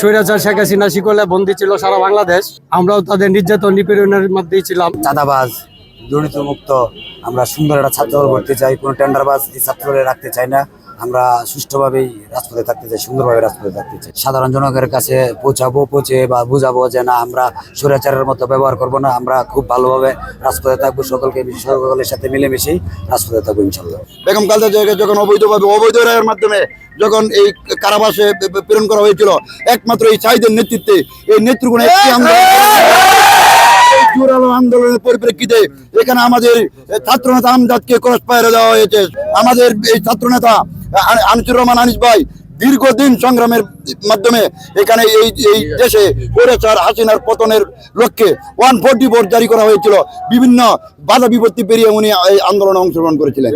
স্বৈরাচার শেখ হাসিনা শিকলে বন্দী ছিল সারা বাংলাদেশ। আমরাও তাদের নির্যাতন নিপীড়নের মধ্যেই ছিলাম। চাঁদাবাজ দুর্নীতি মুক্ত আমরা সুন্দর একটা ছাত্রদল করতে চাই, কোনো টেন্ডারবাজ এই ছাত্রদলে রাখতে চাই না। আমরা সুষ্ঠুভাবেই রাজপথে থাকতে চাই, সুন্দরভাবে রাজপথে থাকতে চাই। সাধারণ জনগণের কাছে পৌঁছে বা বুঝাবো যে না, আমরা স্বৈরাচারের মতো ব্যবহার করব না, আমরা খুব ভালোভাবে রাজপথে থাকবো, সকলের সাথে মিলেমিশেই রাজপথে থাকবো ইনশাল্লাহ। বেগম খালেদা জিয়াকে যখন অবৈধ রায়ের মাধ্যমে যখন এই কারাবাসে প্রেরণ করা হয়েছিল, একমাত্র এই চাহিদার নেতৃত্বে এই নেতৃগুণ একটি আন্দোলনের পরিপ্রেক্ষিতে এখানে আমাদের ছাত্রনেতা আমজাদকে ক্রস ফায়ারে দেওয়া হয়েছে। আমাদের এই ছাত্রনেতা আনিসুর রহমান আনিস ভাই দীর্ঘদিন সংগ্রামের মাধ্যমে এখানে এই দেশে স্বৈরাচার হাসিনার পতনের লক্ষ্যে 144 জারি করা হয়েছিল। বিভিন্ন বাধা বিপত্তি পেরিয়ে উনি এই আন্দোলনে অংশগ্রহণ করেছিলেন।